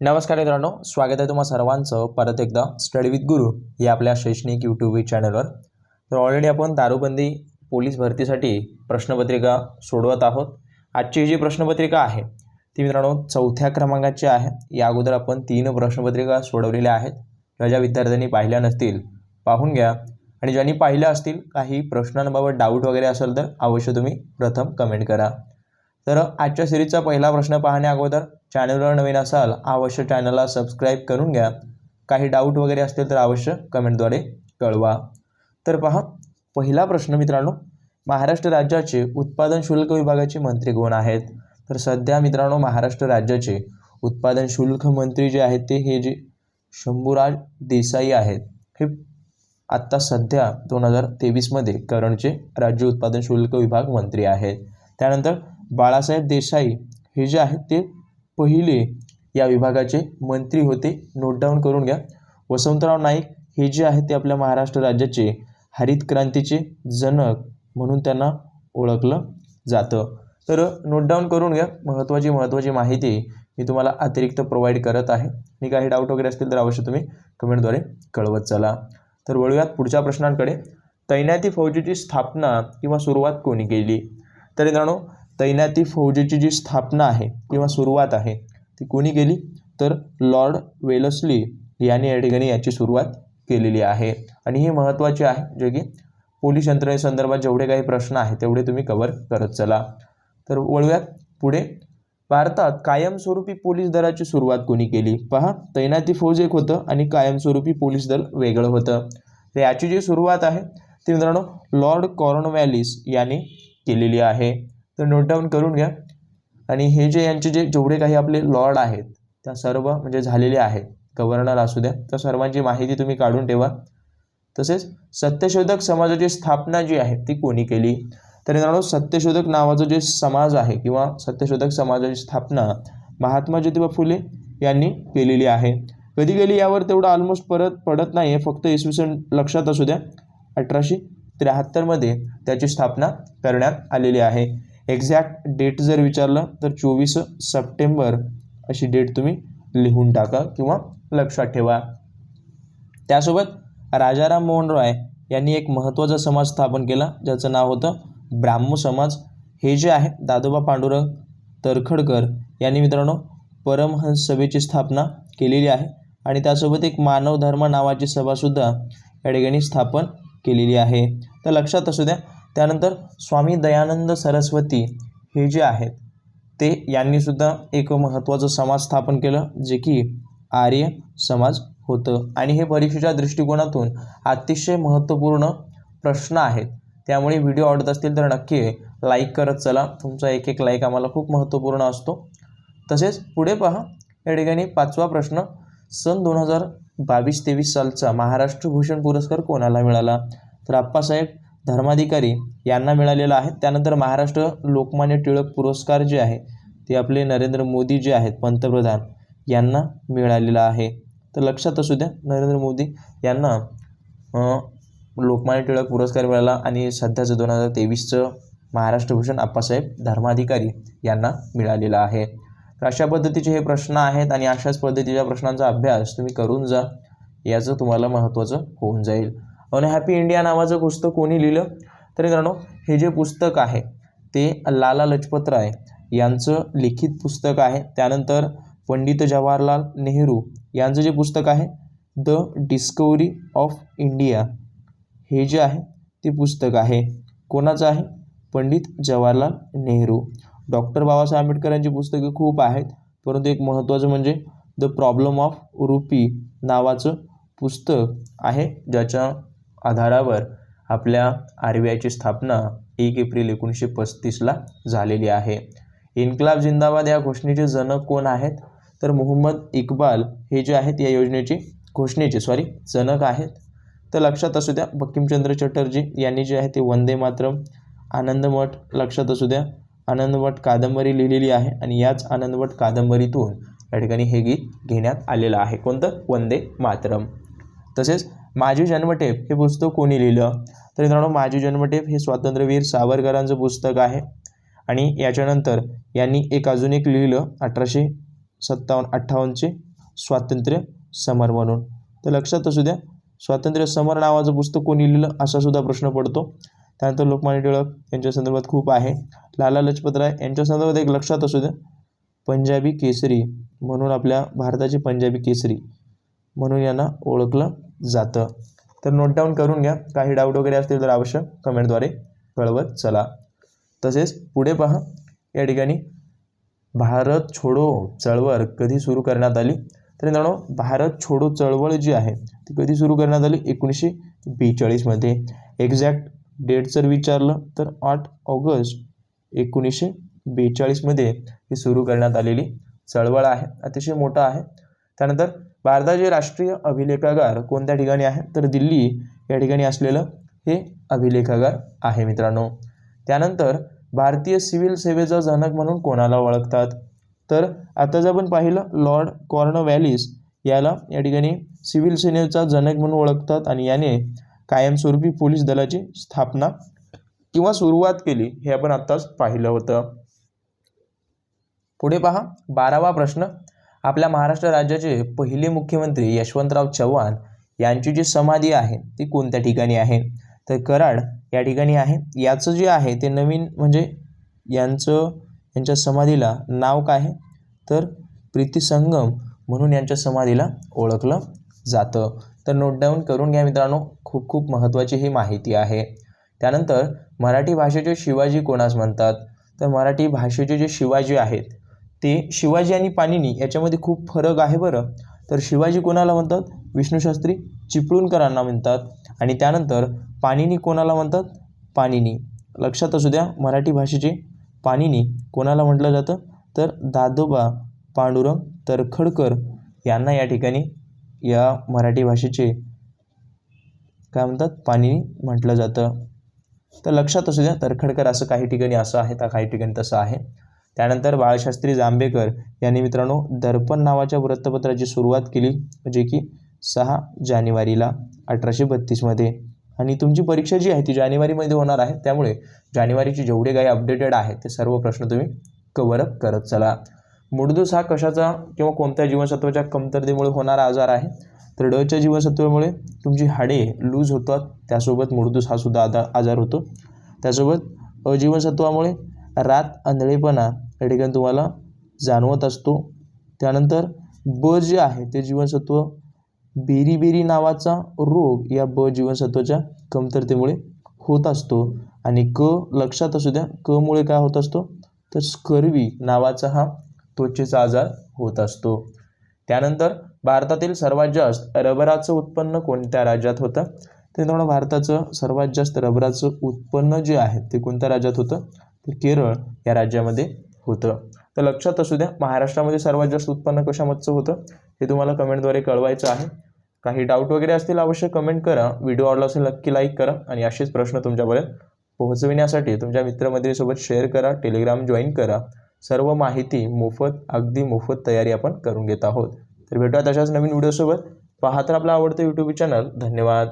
नमस्कार मित्रांनो, स्वागत आहे तुम्हा सर्वांचं परत एकदा स्टडी विथ गुरु या आपल्या शैक्षणिक यूट्यूब चॅनलवर। तर ऑलरेडी आपण दारूबंदी पोलीस भरतीसाठी प्रश्नपत्रिका सोडवत आहोत। आजची जी प्रश्नपत्रिका आहे ती मित्रांनो 4थ्या क्रमांकाची आहे। या अगोदर आपण 3 प्रश्नपत्रिका सोडवलेल्या आहेत। ज्या विद्यार्थ्यांनी पाहिल्या नसतील पाहून घ्या, आणि ज्यांनी पाहिल्या असतील काही प्रश्नांबाबत डाऊट वगैरे असेल तर अवश्य तुम्ही प्रथम कमेंट करा। तर आजच्या सिरीजचा पहिला प्रश्न पाहण्या अगोदर चॅनलवर नवीन असाल अवश्य चॅनलला सबस्क्राइब करून घ्या। काही डाऊट वगैरे असतील तर अवश्य कमेंटद्वारे कळवा। तर पहा, पहिला प्रश्न मित्रांनो, महाराष्ट्र राज्याचे उत्पादन शुल्क विभागाचे मंत्री कोण आहेत? तर सध्या मित्रांनो महाराष्ट्र राज्याचे उत्पादन शुल्क मंत्री जे आहेत ते हे जे शंभूराज देसाई आहेत, हे आत्ता सध्या 2023 मध्ये करंटचे राज्य उत्पादन शुल्क विभाग मंत्री आहेत। त्यानंतर बाळासाहेब देसाई हे जे आहेत ते पहिले या विभागाचे मंत्री होते, नोट डाऊन करून घ्या। वसंतराव नाईक हे जे आहेत ते आपल्या महाराष्ट्र राज्याचे हरित क्रांतीचे जनक म्हणून त्यांना ओळखलं जातं। तर नोट डाऊन करून घ्या, महत्त्वाची माहिती मी तुम्हाला अतिरिक्त प्रोव्हाइड करत आहे। आणि काही डाऊट वगैरे असतील तर अवश्य तुम्ही कमेंटद्वारे कळवत चला। तर वळूयात पुढच्या प्रश्नांकडे। तैनाती फौजेची स्थापना किंवा सुरुवात कोणी केली? तर मित्रांनो तैनाती फौजेची जी स्थापना आहे किंवा सुरुवात आहे ती कोणी केली? तर लॉर्ड वेलस्ली यांनी या ठिकाणी याची सुरुवात केलेली आहे। आणि हे महत्त्वाचे आहे, जे की पोलीस यंत्रणेसंदर्भात जेवढे काही प्रश्न आहेत तेवढे तुम्ही कव्हर करत चला। तर वळूयात पुढे। भारतात कायमस्वरूपी पोलीस दलाची सुरुवात कोणी केली? पहा, तैनाती फौज एक होतं आणि कायमस्वरूपी पोलीस दल वेगळं होतं। तर याची जी सुरुवात आहे ती मित्रांनो लॉर्ड कॉर्नवॅलिस यांनी केलेली आहे। तर नोट डाऊन करून घ्या। आणि हे जे यांचे जेवढे काही आपले लॉर्ड आहेत त्या सर्व म्हणजे झालेले आहेत, गव्हर्नर असू द्या, तर सर्वांची माहिती तुम्ही काढून ठेवा। तसेच सत्यशोधक समाजाची स्थापना जी आहे ती कोणी केली? तर मित्रांनो सत्यशोधक नावाचं जे समाज आहे किंवा सत्यशोधक समाजाची स्थापना महात्मा ज्योतिबा फुले यांनी केलेली आहे। कधी गेली यावर तेवढं ऑलमोस्ट परत पडत नाही आहे, फक्त इसवी सन लक्षात असू द्या, 1873 मध्ये त्याची स्थापना करण्यात आलेली आहे। एक्झॅक्ट डेट जर विचारलं तर 24 सप्टेंबर अशी डेट तुम्ही लिहून टाका किंवा लक्षात ठेवा। त्यासोबत राजाराम मोहन रॉय यांनी एक महत्त्वाचा समाज स्थापन केला ज्याचं नाव होतं ब्राह्मो समाज। हे जे आहे दादोबा पांडुरंग तरखडकर यांनी मित्रांनो परमहंस सभेची स्थापना केलेली आहे। आणि त्यासोबत एक मानव धर्म नावाची सभासुद्धा या ठिकाणी स्थापन केलेली आहे, तर लक्षात असू द्या। त्यानंतर स्वामी दयानंद सरस्वती हे जे आहेत ते यांनी सुद्धा एक महत्त्वाचं समाज स्थापन केलं जे की आर्य समाज होतं। आणि हे परीक्षेच्या दृष्टिकोनातून अतिशय महत्त्वपूर्ण प्रश्न आहेत, त्यामुळे व्हिडिओ आवडत असतील तर नक्की लाईक करत चला। तुमचा एक लाईक आम्हाला खूप महत्त्वपूर्ण असतो। तसेच पुढे पहा, या ठिकाणी 5वा प्रश्न, सन 2022-23 सालचा महाराष्ट्र भूषण पुरस्कार कोणाला मिळाला? तर आप्पासाहेब धर्माधिकारी यांना मिळालेला आहे। त्यानंतर महाराष्ट्र लोकमान्य टिळक पुरस्कार जे आहे ते आपले नरेंद्र मोदी जे आहेत पंतप्रधान यांना मिळालेला आहे। तर लक्षात असू द्या, नरेंद्र मोदी यांना लोकमान्य टिळक पुरस्कार मिळाला आणि सध्याचं 2023चं महाराष्ट्र भूषण आप्पासाहेब धर्माधिकारी यांना मिळालेला आहे। तर अशा पद्धतीचे हे प्रश्न आहेत आणि अशाच पद्धतीच्या प्रश्नांचा अभ्यास तुम्ही करून जा, याचं तुम्हाला महत्त्वाचं होऊन जाईल। अनहॅपी इंडिया नावाचं पुस्तक कोणी लिहिलं? तर मित्रांनो हे जे पुस्तक आहे ते लाला लजपत राय यांचं लिखित पुस्तक आहे। त्यानंतर पंडित जवाहरलाल नेहरू यांचं जे पुस्तक आहे द डिस्कवरी ऑफ इंडिया हे जे आहे ते पुस्तक आहे, कोणाचं आहे? पंडित जवाहरलाल नेहरू। डॉक्टर बाबासाहेब आंबेडकर यांची पुस्तके खूप आहेत, परंतु एक महत्त्वाचं म्हणजे द प्रॉब्लेम ऑफ रुपी नावाचं पुस्तक आहे, ज्याच्या आधारावर आपल्या RBIची स्थापना 1 एप्रिल 1935ला झालेली आहे। इन्क्लाब जिंदाबाद या घोषणेचे जनक कोण आहेत? तर मोहम्मद इक्बाल हे जे आहेत या योजनेचे घोषणेचे जनक आहेत। तर लक्षात असू द्या, बंकिमचंद्र चटर्जी यांनी जे आहे ते वंदे मातरम, आनंदमठ लक्षात असू द्या, आनंदमठ कादंबरी लिहिलेली आहे आणि याच आनंदमठ कादंबरीतून या ठिकाणी हे गीत घेण्यात आलेलं आहे, कोणतं? वंदे मातरम। तसेच माझी जन्मठेप हे पुस्तक कोणी लिहिलं? तर मित्रांनो माझी जन्मठेप हे स्वातंत्र्यवीर सावरकरांचं पुस्तक आहे। आणि याच्यानंतर यांनी अजून एक लिहिलं 1857-58चे स्वातंत्र्य समर म्हणून. तर लक्षात असू द्या, स्वातंत्र्य समर नावाचं पुस्तक कोणी लिहिलं असा सुद्धा प्रश्न पडतो. त्यानंतर लोकमान्य टिळक यांच्या संदर्भात खूप आहे. लाला लजपतराय यांच्या संदर्भात एक लक्षात असू द्या, पंजाबी केसरी म्हणून, आपल्या भारताचे पंजाबी केसरी म्हणून यांना ओळखलं जातं. तर नोट डाऊन करून घ्या. काही डाऊट वगैरे असतील तर अवश्य कमेंटद्वारे कळवत चला. तसेच पुढे पहा, या ठिकाणी भारत छोडो चळवळ कधी सुरू करण्यात आली. तर मित्रांनो, भारत छोडो चळवळ जी आहे ती कधी सुरू करण्यात आली? 1942 मध्ये. एक्झॅक्ट डेट जर विचारलं तर 8 ऑगस्ट 1942 मध्ये ही सुरू करण्यात आलेली चळवळ आहे. अतिशय मोठा आहे. त्यानंतर भारताचे राष्ट्रीय अभिलेखागार कोणत्या ठिकाणी आहे? तर दिल्ली या ठिकाणी असलेलं हे अभिलेखागार आहे मित्रांनो. त्यानंतर भारतीय सिव्हिल सेवेचा जनक म्हणून कोणाला ओळखतात? तर आता जर आपण पाहिलं, लॉर्ड कॉर्नवॅलिस याला या ठिकाणी सिव्हिल सेनेचा जनक म्हणून ओळखतात आणि याने कायमस्वरूपी पोलीस दलाची स्थापना किंवा सुरुवात केली, हे आपण आत्ताच पाहिलं होतं. पुढे पहा, 12वा प्रश्न. आपल्या महाराष्ट्र राज्याचे पहिले मुख्यमंत्री यशवंतराव चव्हाण यांची जी समाधी आहे ती कोणत्या ठिकाणी आहे? तर कराड या ठिकाणी आहे. याचं जे आहे ते नवीन, म्हणजे यांच्या समाधीला नाव काय आहे? तर प्रीतिसंगम म्हणून यांच्या समाधीला ओळखलं जातं. तर नोट डाऊन करून घ्या मित्रांनो, खूप खूप महत्त्वाची ही माहिती आहे. त्यानंतर मराठी भाषेचे शिवाजी कोणास म्हणतात? तर मराठी भाषेचे जे शिवाजी आहेत ते शिवाजी आणि पाणिनी याच्यामध्ये खूप फरक आहे बरं. तर शिवाजी कोणाला म्हणतात? विष्णुशास्त्री चिपळूणकरांना म्हणतात. आणि त्यानंतर पाणिनी कोणाला म्हणतात? पाणिनी. लक्षात असू द्या, मराठी भाषेचे पाणिनी कोणाला म्हटलं जातं? तर दादोबा पांडुरंग तर्खडकर यांना या ठिकाणी या मराठी भाषेचे काय म्हणतात? पाणिनी म्हटलं जातं. तर लक्षात असू द्या, तर्खडकर असं काही ठिकाणी असं आहे तर काही ठिकाणी तसं आहे. त्यानंतर बाळशास्त्री जांभेकर यांनी मित्रांनो दर्पण नावाच्या वृत्तपत्राची सुरुवात केली, जे की 6 जानेवारीला 1832 मध्ये. आणि तुमची परीक्षा जी आहे ती जानेवारीमध्ये होणार आहे, त्यामुळे जानेवारीचे जेवढे काही अपडेटेड आहेत ते सर्व प्रश्न तुम्ही कव्हरअप करत चला. मूळदोष हा कशाचा किंवा कोणत्या जीवनसत्वाच्या कमतरतेमुळे होणारा आजार आहे? तर डच्या जीवनसत्वामुळे तुमची हाडे लूज होतात, त्यासोबत मूळदोष हा सुद्धा आजार होतो. त्यासोबत अजीवनसत्वामुळे रात आंधळेपणा या ठिकाणी तुम्हाला जाणवत असतो. त्यानंतर ब जे आहे ते जीवनसत्व बेरीबेरी नावाचा रोग या ब जीवनसत्वाच्या कमतरतेमुळे होत असतो. आणि क लक्षात असू द्या, क मुळे काय होत असतो? तर स्कर्वी नावाचा हा त्वचेचा आजार होत असतो. त्यानंतर भारतातील सर्वात जास्त रबराचं उत्पन्न कोणत्या राज्यात होतं? ते तुम्हाला भारताचं सर्वात जास्त रबराचं उत्पन्न जे आहे ते कोणत्या राज्यात होतं? तर केरळ या राज्यामध्ये होतं. तर लक्षात असू द्या, महाराष्ट्रामध्ये सर्वात जास्त उत्पन्न कशामधचं होतं हे तुम्हाला कमेंटद्वारे कळवायचं आहे. काही डाऊट वगैरे असतील अवश्य कमेंट करा. व्हिडिओ आवडला असेल नक्की लाईक करा आणि असेच प्रश्न तुमच्यापर्यंत पोहोचविण्यासाठी तुमच्या मित्रमंडळीसोबत शेअर करा, टेलिग्राम जॉईन करा. सर्व माहिती मोफत, अगदी मोफत तयारी आपण करून घेत आहोत. तर भेटूया तशाच नवीन व्हिडिओसोबत. पाहत आपला आवडतं यूट्यूब चॅनल. धन्यवाद.